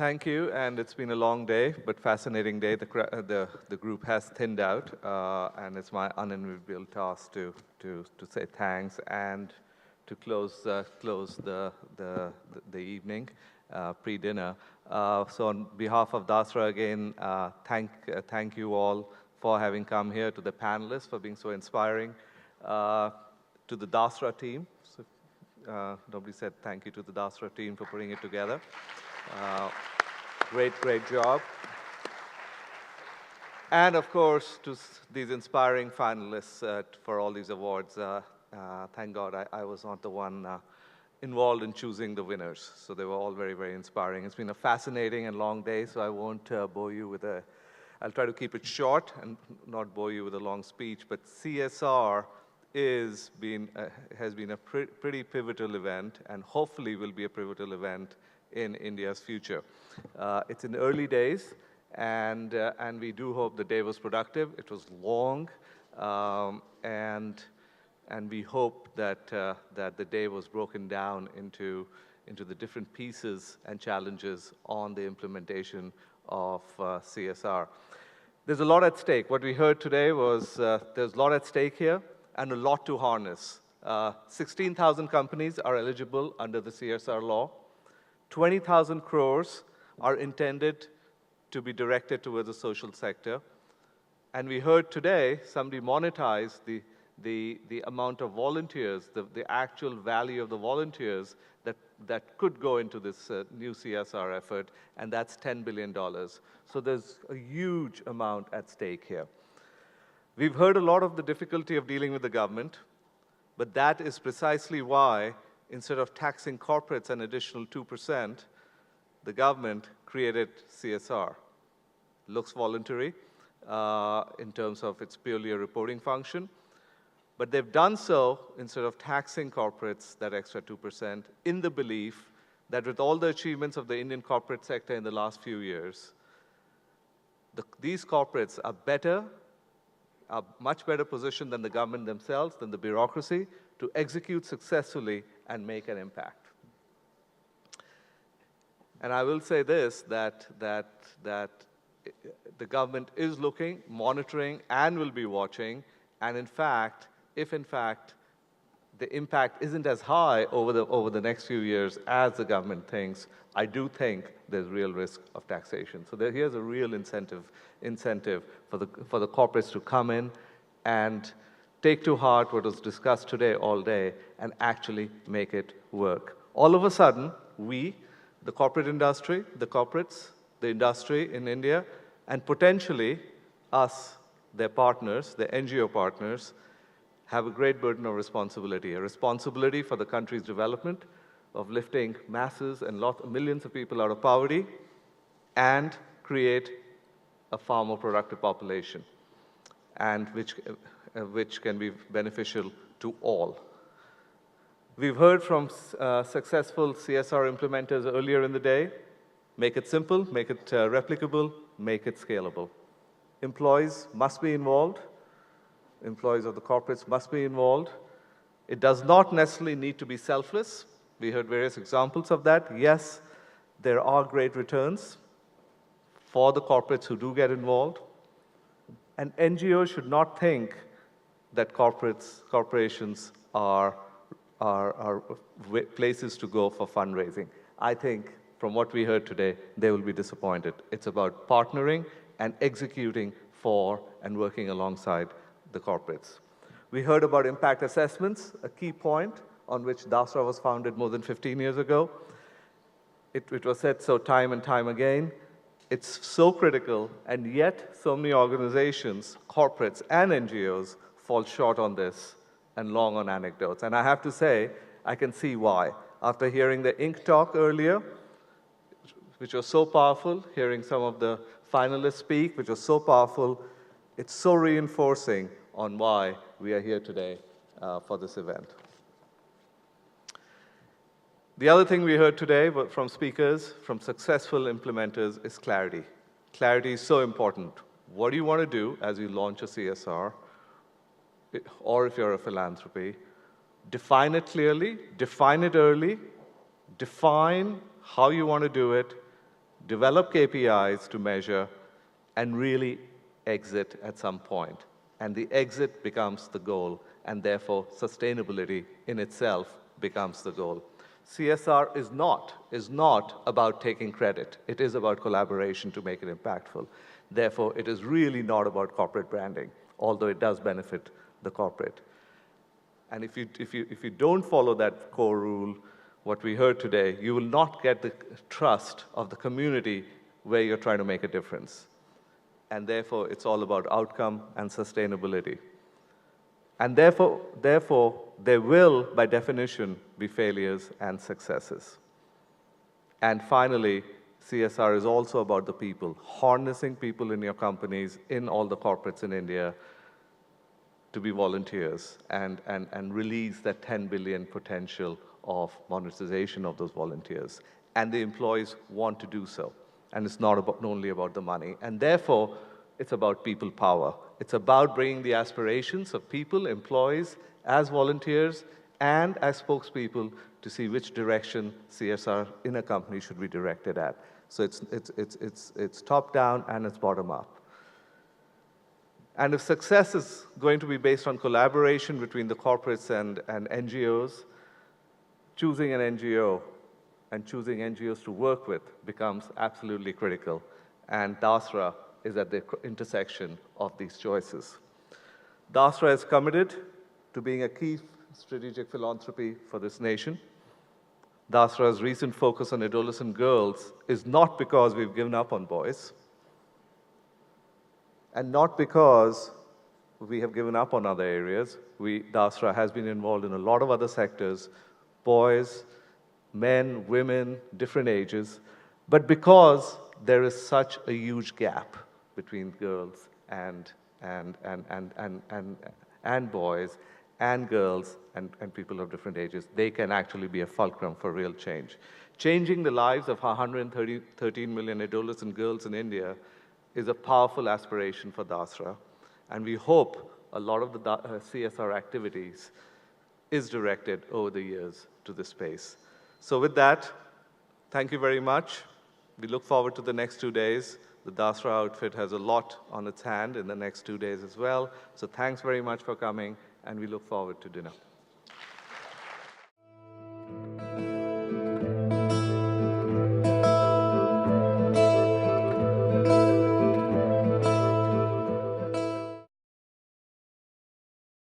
Thank you, and it's been a long day, but fascinating day. The group has thinned out, and it's my unenviable task to say thanks and to close the evening pre-dinner. So on behalf of Dasra again, thank you all for having come here, to the panelists for being so inspiring, to the Dasra team. So, nobody said thank you to the Dasra team for putting it together. Great job. And of course, to these inspiring finalists for all these awards. Thank God I was not the one involved in choosing the winners. So they were all very inspiring. It's been a fascinating and long day, so I won't bore you with I'll try to keep it short and not bore you with a long speech, but CSR has been a pretty pivotal event, and hopefully will be a pivotal event in India's future. It's in early days, and we do hope the day was productive. It was long, and we hope that the day was broken down into the different pieces and challenges on the implementation of CSR. There's a lot at stake. What we heard today was there's a lot at stake here and a lot to harness. 16,000 companies are eligible under the CSR law. 20,000 crores are intended to be directed towards the social sector. And we heard today somebody monetize the amount of volunteers, the actual value of the volunteers that could go into this new CSR effort, and that's $10 billion. So there's a huge amount at stake here. We've heard a lot of the difficulty of dealing with the government, but that is precisely why, instead of taxing corporates an additional 2%, the government created CSR. Looks voluntary in terms of it's purely a reporting function, but they've done so instead of taxing corporates that extra 2% in the belief that with all the achievements of the Indian corporate sector in the last few years, these corporates are much better positioned than the government themselves, than the bureaucracy, to execute successfully and make an impact. And I will say this, that the government is looking, monitoring, and will be watching, and in fact, if in fact the impact isn't as high over the next few years as the government thinks, I do think there's real risk of taxation. So here's a real incentive for the corporates to come in and take to heart what was discussed today all day and actually make it work. All of a sudden, we, the corporate industry, the corporates, the industry in India, and potentially us, their partners, their NGO partners, have a great burden of responsibility, a responsibility for the country's development, of lifting masses and millions of people out of poverty, and create a far more productive population, and which can be beneficial to all. We've heard from successful CSR implementers earlier in the day. Make it simple, make it replicable, make it scalable. Employees must be involved. Employees of the corporates must be involved. It does not necessarily need to be selfless. We heard various examples of that. Yes, there are great returns for the corporates who do get involved. And NGOs should not think that corporations are places to go for fundraising. I think from what we heard today, they will be disappointed. It's about partnering and executing for and working alongside the corporates. We heard about impact assessments, a key point on which Dasra was founded more than 15 years ago. It was said so time and time again. It's so critical, and yet so many organizations, corporates, and NGOs fall short on this and long on anecdotes. And I have to say, I can see why. After hearing the Inc. talk earlier, which was so powerful, hearing some of the finalists speak, which was so powerful, it's so reinforcing on why we are here today for this event. The other thing we heard today from speakers, from successful implementers, is clarity. Clarity is so important. What do you want to do as you launch a CSR, or if you're a philanthropy? Define it clearly, define it early, define how you want to do it, develop KPIs to measure, and really exit at some point. And the exit becomes the goal, and therefore sustainability in itself becomes the goal. CSR is not about taking credit. It is about collaboration to make it impactful. Therefore, it is really not about corporate branding, although it does benefit the corporate. And if you don't follow that core rule, what we heard today, you will not get the trust of the community where you're trying to make a difference. And therefore, it's all about outcome and sustainability. And therefore, there will, by definition, be failures and successes. And finally, CSR is also about the people, harnessing people in your companies, in all the corporates in India, to be volunteers and release that 10 billion potential of monetization of those volunteers. And the employees want to do so. And it's not only about the money. And therefore, it's about people power. It's about bringing the aspirations of people, employees, as volunteers, and as spokespeople to see which direction CSR in a company should be directed at. So it's top-down and it's bottom-up. And if success is going to be based on collaboration between the corporates and NGOs, choosing an NGO and choosing NGOs to work with becomes absolutely critical. And Dasra is at the intersection of these choices. Dasra is committed to being a key strategic philanthropy for this nation. Dasra's recent focus on adolescent girls is not because we've given up on boys, and not because we have given up on other areas. Dasra has been involved in a lot of other sectors, boys, men, women, different ages, but because there is such a huge gap between girls and boys and girls and people of different ages, they can actually be a fulcrum for real change. Changing the lives of 113 million adolescent girls in India is a powerful aspiration for Dasra, and we hope a lot of the CSR activities is directed over the years to this space. So with that, thank you very much. We look forward to the next 2 days. The Dasra outfit has a lot on its hand in the next 2 days as well. So thanks very much for coming, and we look forward to dinner.